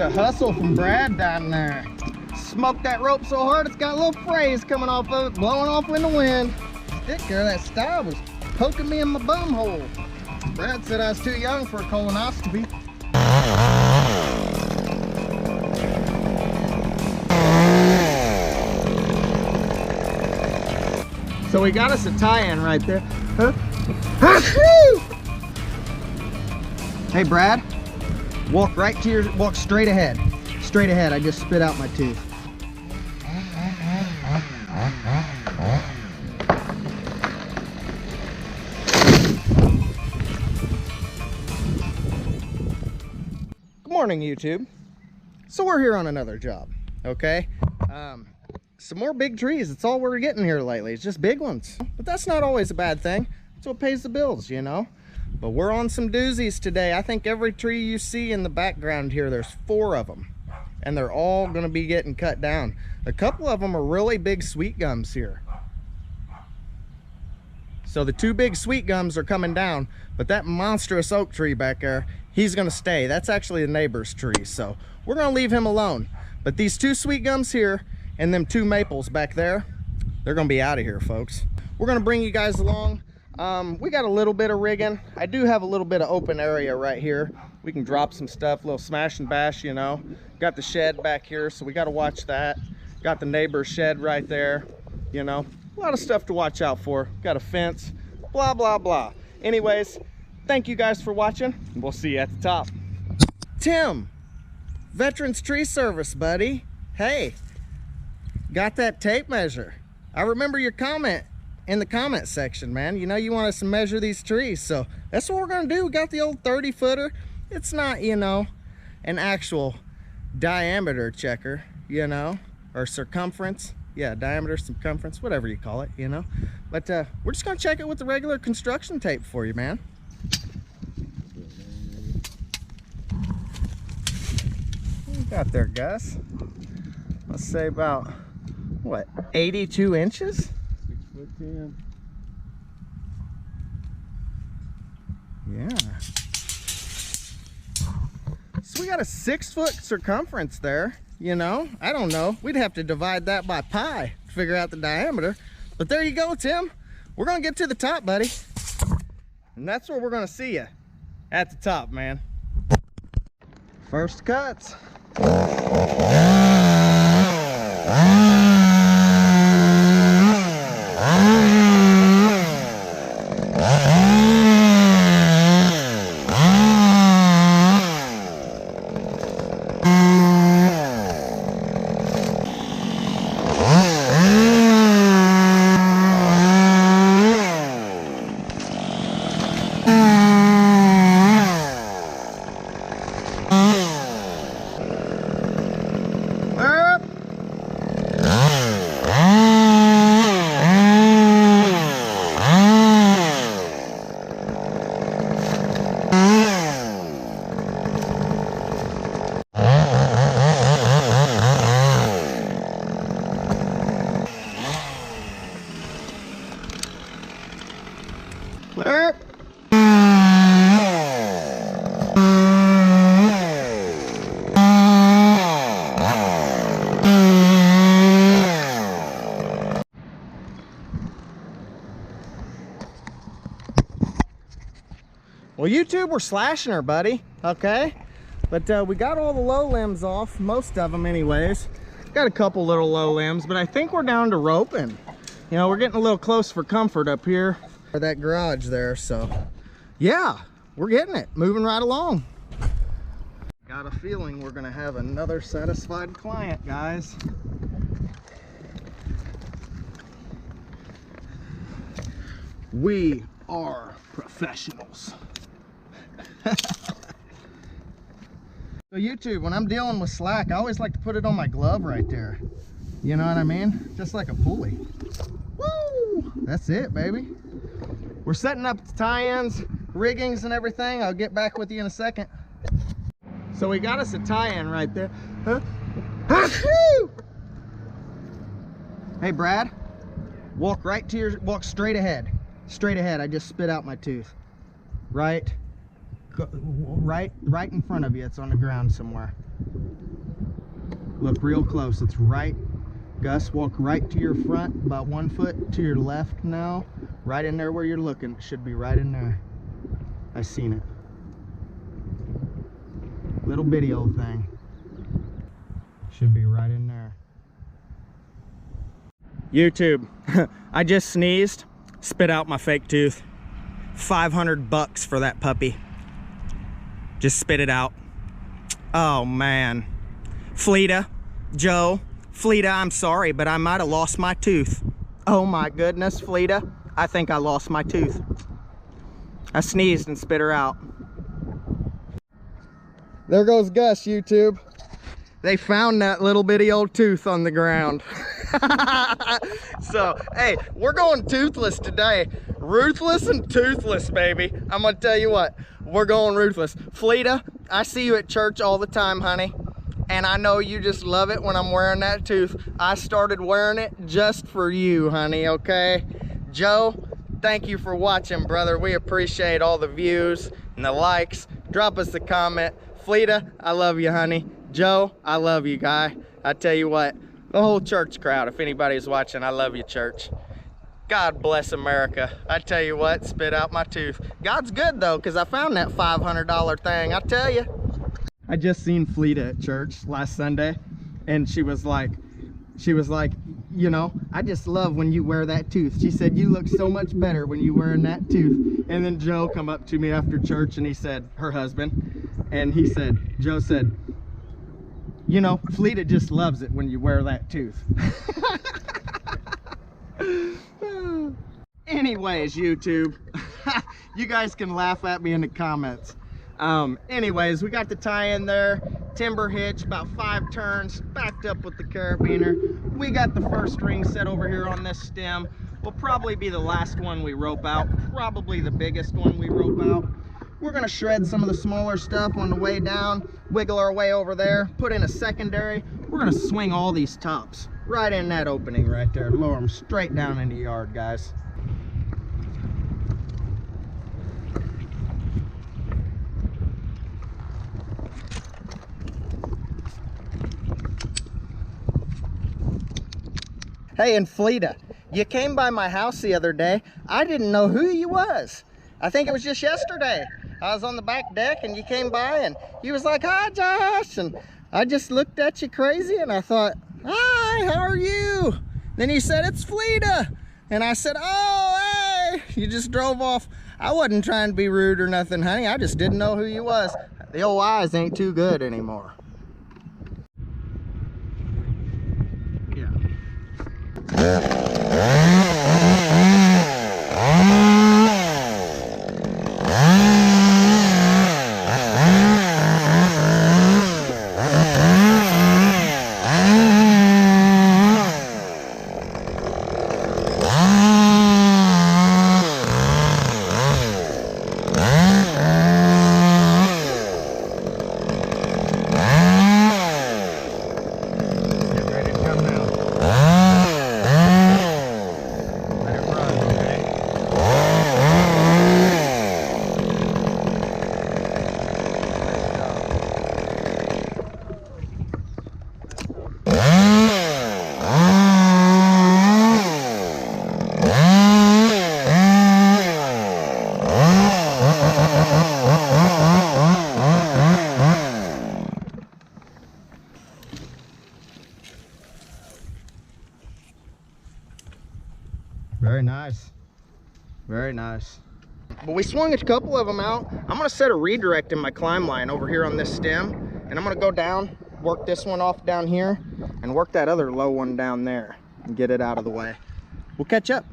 a hustle from Brad down there. Smoked that rope so hard it's got a little frays coming off of it, blowing off in the wind. Stick there, that style was poking me in my bum hole. Brad said I was too young for a colonoscopy. So we got us a tie-in right there. Huh? Hey Brad, walk straight ahead. Straight ahead, I just spit out my tooth. Good morning, YouTube. So we're here on another job, okay? Some more big trees. It's all we're getting here lately. It's just big ones. But that's not always a bad thing. That's what pays the bills, you know? But we're on some doozies today. I think every tree you see in the background here, there's 4 of them. And they're all gonna be getting cut down. A couple of them are really big sweet gums here. So the 2 big sweet gums are coming down, but that monstrous oak tree back there, he's gonna stay. That's actually the neighbor's tree, so we're gonna leave him alone. But these 2 sweet gums here and them 2 maples back there, they're gonna be out of here, folks. We're gonna bring you guys along. We got a little bit of rigging. I do have a little bit of open area right here. We can drop some stuff, a little smash and bash, you know. Got the shed back here, so we got to watch that. Got the neighbor's shed right there, you know. A lot of stuff to watch out for. Got a fence, blah, blah, blah. Anyways, thank you guys for watching. We'll see you at the top. Tim, Veterans Tree Service, buddy. Hey, got that tape measure. I remember your comment in the comment section, man. You know you want us to measure these trees, so that's what we're gonna do. We got the old 30-footer. It's not, you know, an actual diameter checker, you know, or circumference. Yeah, diameter, circumference, whatever you call it, you know. But we're just gonna check it with the regular construction tape for you, man. What we got there, Gus? Let's say about, what, 82 inches? 6'10". Yeah. So we got a 6-foot circumference there, you know. I don't know. We'd have to divide that by pi to figure out the diameter. But there you go, Tim. We're going to get to the top, buddy. And that's where we're going to see you. At the top, man. First cuts. Clear. Well, YouTube, we're slashing her, buddy, okay? But we got all the low limbs off, most of them anyways. Got a couple little low limbs, but I think we're down to roping. You know, we're getting a little close for comfort up here. For that garage there, so yeah, we're getting it, moving right along. Got a feeling we're gonna have another satisfied client, guys. We are professionals. So YouTube, when I'm dealing with slack, I always like to put it on my glove right there. You know what I mean? Just like a pulley. Woo! That's it, baby. We're setting up the tie-ins, riggings and everything. I'll get back with you in a second. So we got us a tie-in right there. Huh? Hey Brad, walk straight ahead. Straight ahead. I just spit out my tooth. Right in front of you. It's on the ground somewhere. Look real close. It's right. Gus, walk right to your front, about 1 foot to your left now. Right in there where you're looking. It should be right in there. I seen it. Little bitty old thing. Should be right in there. YouTube, I just sneezed, spit out my fake tooth. $500 for that puppy. Just spit it out. Oh man. Fleeta, Joe, Fleeta, I'm sorry, but I might have lost my tooth. Oh my goodness, Fleeta, I think I lost my tooth. I sneezed and spit her out. There goes Gus, YouTube. They found that little bitty old tooth on the ground. So, hey, we're going toothless today. Ruthless and toothless, baby. I'm gonna tell you what, we're going ruthless. Fleeta, I see you at church all the time, honey. And I know you just love it when I'm wearing that tooth. I started wearing it just for you, honey, okay? Joe, thank you for watching, brother. We appreciate all the views and the likes. Drop us a comment. Fleeta, I love you, honey. Joe, I love you, guy. I tell you what, the whole church crowd, if anybody's watching, I love you, church. God bless America. I tell you what, spit out my tooth. God's good, though, because I found that $500 thing, I tell you. I just seen Fleeta at church last Sunday, and she was like, you know, I just love when you wear that tooth. She said, you look so much better when you wearing that tooth. And then Joe come up to me after church, and he said, her husband, and he said, Joe said, you know, Fleeta just loves it when you wear that tooth. Anyways, YouTube, you guys can laugh at me in the comments. Anyways, we got the tie-in there, timber hitch, about 5 turns, backed up with the carabiner. We got the first ring set over here on this stem. Will probably be the last one we rope out, probably the biggest one we rope out. We're gonna shred some of the smaller stuff on the way down, wiggle our way over there, put in a secondary. We're gonna swing all these tops right in that opening right there, lower them straight down in the yard, guys. Hey, and Fleeta, you came by my house the other day. I didn't know who you was. I think it was just yesterday. I was on the back deck and you came by and you was like, hi, Josh. And I just looked at you crazy and I thought, hi, how are you? Then you said, it's Fleeta. And I said, oh, hey. You just drove off. I wasn't trying to be rude or nothing, honey. I just didn't know who you was. The old eyes ain't too good anymore. Very nice. Very nice. But we swung a couple of them out. I'm gonna set a redirect in my climb line over here on this stem, and I'm gonna go down, work this one off down here, and work that other low one down there and get it out of the way. We'll catch up.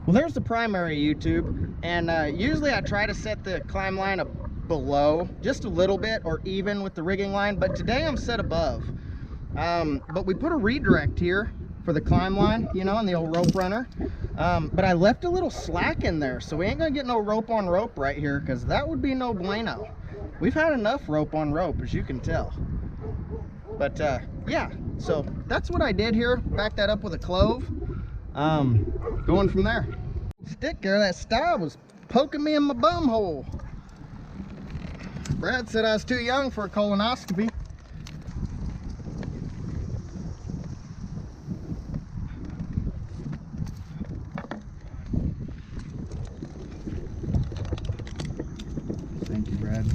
Well, there's the primary, YouTube, and usually I try to set the climb line up below just a little bit or even with the rigging line, but today I'm set above. But we put a redirect here for the climb line, you know, and the old rope runner, but I left a little slack in there, so we ain't gonna get no rope on rope right here, because that would be no bueno. We've had enough rope on rope, as you can tell. But yeah, so that's what I did here. Back that up with a clove. Going from there. Stick there, that style was poking me in my bum hole. Brad said I was too young for a colonoscopy. Thank you, Brad.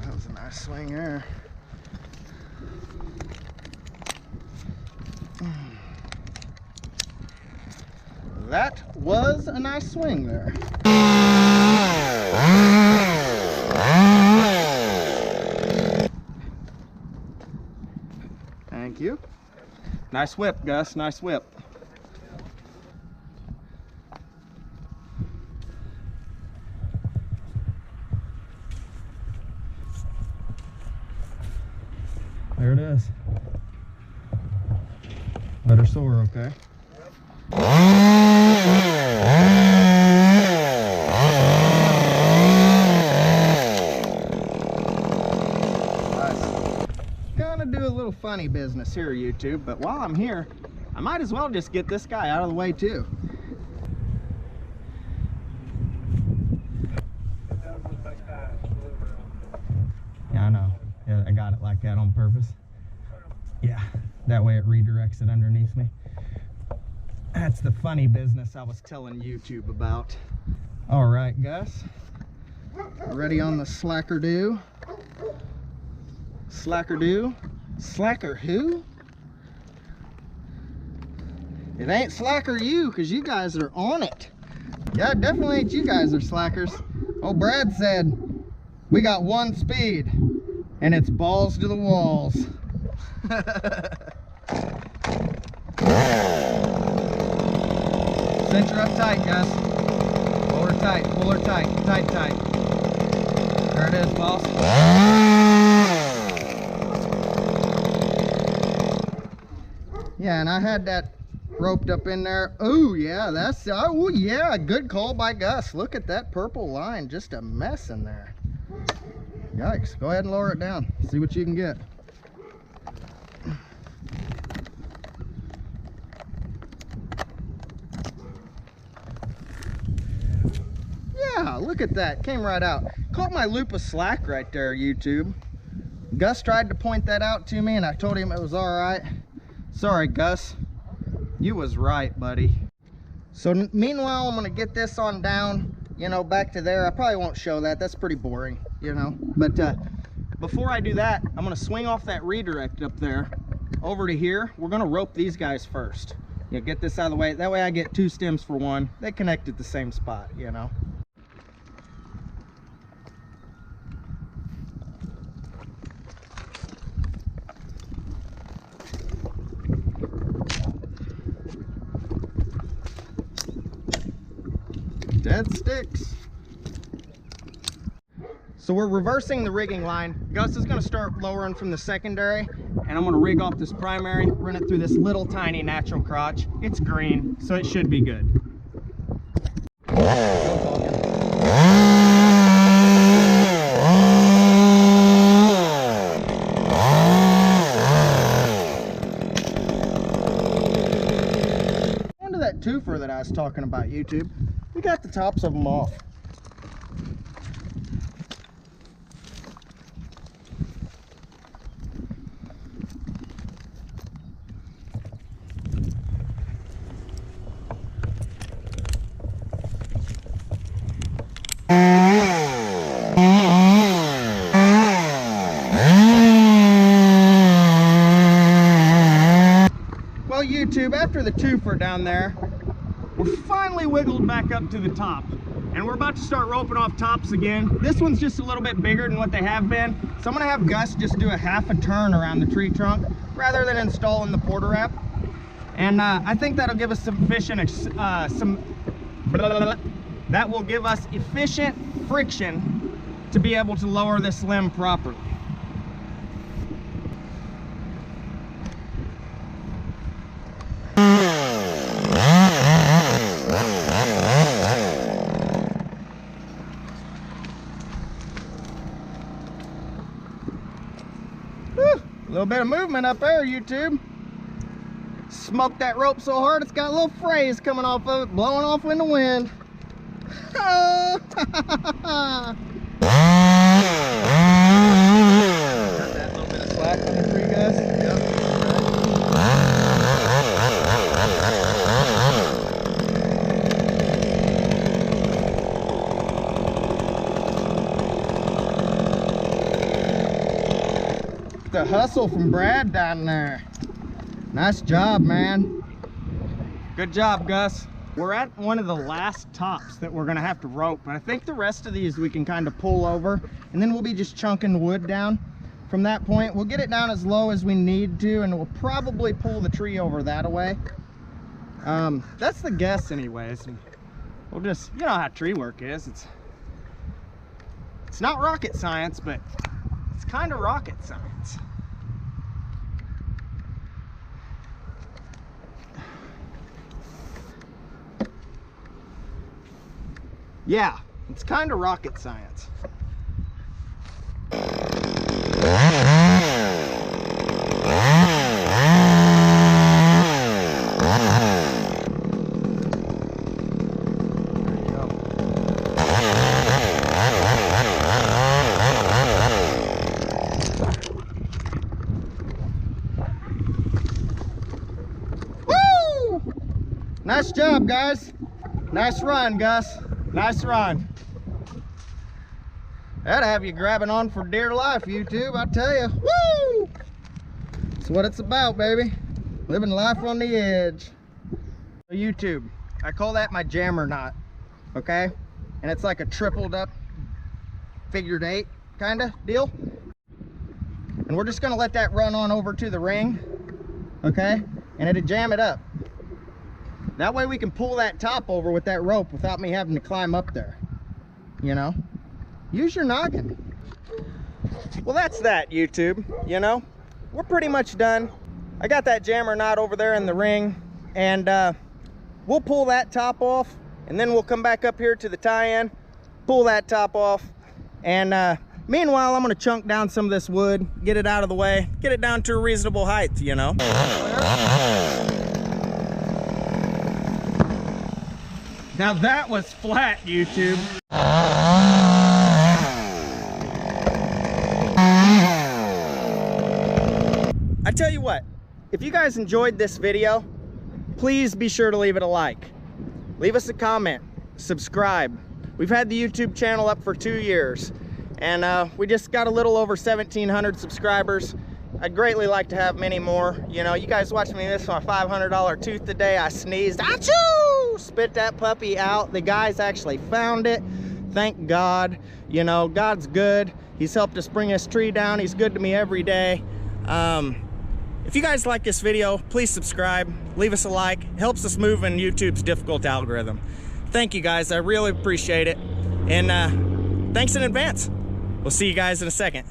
That was a nice swing there. That was a nice swing there. Thank you. Nice whip, Gus. Nice whip. There it is. Let her soar, okay? Gonna do a little funny business here, YouTube, but while I'm here, I might as well just get this guy out of the way too. Yeah, I know. Yeah, I got it like that on purpose. Yeah, that way it redirects it underneath me. That's the funny business I was telling YouTube about. All right, Gus. Ready on the slacker do? Slacker do? Slacker who? It ain't slacker you, because you guys are on it. Yeah, it definitely ain't you guys are slackers. Oh, Brad said we got one speed, and it's balls to the walls. Cinch her up tight, Gus. Pull her tight, pull her tight, tight, tight. There it is, boss. Yeah, and I had that roped up in there. Oh yeah, that's, oh yeah, good call by Gus. Look at that purple line, just a mess in there. Yikes, go ahead and lower it down. See what you can get. Yeah, look at that, came right out. Caught my loop of slack right there, YouTube. Gus tried to point that out to me and I told him it was all right. Sorry, Gus, you was right, buddy. So meanwhile, I'm gonna get this on down, you know, back to there. I probably won't show that, that's pretty boring, you know. But before I do that, I'm gonna swing off that redirect up there over to here. We're gonna rope these guys first. You know, get this out of the way. That way I get two stems for one. They connect at the same spot, you know. Dead sticks. So we're reversing the rigging line. Gus is gonna start lowering from the secondary, and I'm gonna rig off this primary, run it through this little tiny natural crotch. It's green, so it should be good. On to that twofer that I was talking about, YouTube. We got the tops of them off. Well, YouTube, after the twofer down there, we're finally wiggled back up to the top, and we're about to start roping off tops again. This one's just a little bit bigger than what they have been, so I'm gonna have Gus just do a half a turn around the tree trunk rather than installing the porter wrap. And I think that'll give us that will give us efficient friction to be able to lower this limb properly. Little bit of movement up there, YouTube. Smoked that rope so hard it's got a little frays coming off of it, blowing off in the wind. Got that little bit of slack on the tree, guys. The hustle from Brad down there. Nice job, man. Good job, Gus. We're at one of the last tops that we're gonna have to rope, but I think the rest of these we can kind of pull over, and then we'll be just chunking wood down. From that point, we'll get it down as low as we need to, and we'll probably pull the tree over that way. That's the guess anyways. And we'll just, you know how tree work is. It's not rocket science, but it's kind of rocket science. Yeah, it's kind of rocket science. Woo! Nice job, guys. Nice run, Gus. Nice run. That'll have you grabbing on for dear life, YouTube, I tell you. Woo! That's what it's about, baby. Living life on the edge. YouTube, I call that my jammer knot, okay? And it's like a tripled up figured 8 kind of deal. And we're just gonna let that run on over to the ring, okay? And it'll jam it up. That way we can pull that top over with that rope without me having to climb up there, you know? Use your noggin. Well, that's that, YouTube, you know? We're pretty much done. I got that jammer knot over there in the ring, and we'll pull that top off, and then we'll come back up here to the tie-in, pull that top off, and meanwhile, I'm gonna chunk down some of this wood, get it out of the way, get it down to a reasonable height, you know? Now that was flat, YouTube. I tell you what, if you guys enjoyed this video, please be sure to leave it a like. Leave us a comment, subscribe. We've had the YouTube channel up for 2 years, and we just got a little over 1,700 subscribers. I'd greatly like to have many more. You know, you guys watched me miss my $500 tooth today. I sneezed, achoo! Spit that puppy out. The guys actually found it. Thank God. You know, God's good. He's helped us bring this tree down. He's good to me every day. If you guys like this video, please subscribe, leave us a like. It helps us move in YouTube's difficult algorithm. Thank you guys, I really appreciate it. And thanks in advance. We'll see you guys in a second.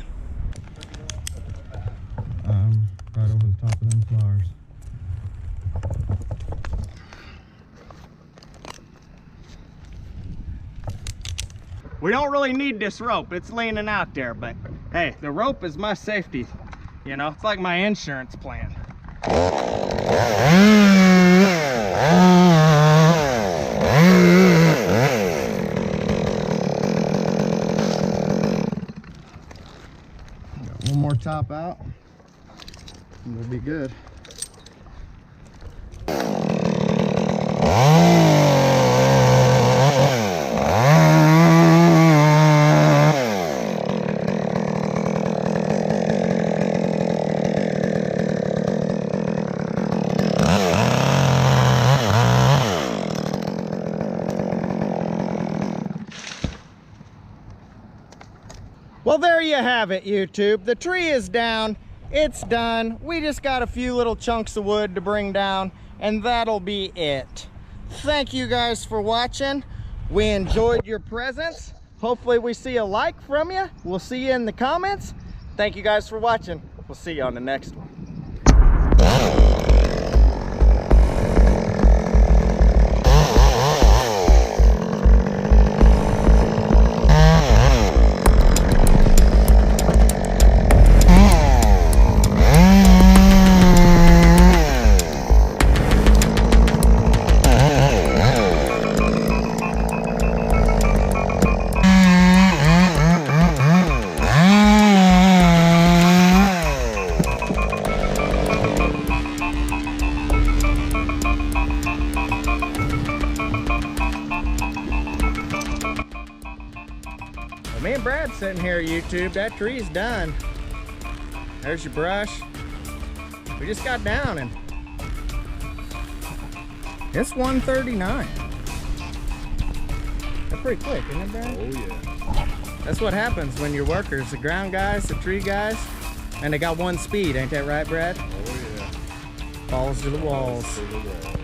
Right over the top of them flowers. We don't really need this rope, it's leaning out there, but hey, the rope is my safety. You know, it's like my insurance plan. Got one more top out, and we'll be good. Well, there you have it, YouTube. The tree is down. It's done. We just got a few little chunks of wood to bring down, and that'll be it. Thank you guys for watching. We enjoyed your presence. Hopefully we see a like from you. We'll see you in the comments. Thank you guys for watching. We'll see you on the next one. Me and Brad sitting here at YouTube. That tree's done. There's your brush. We just got down and it's 1:39. That's pretty quick, isn't it, Brad? Oh yeah. That's what happens when you're workers, the ground guys, the tree guys, and they got one speed, ain't that right, Brad? Oh yeah. Balls to the walls. To the wall.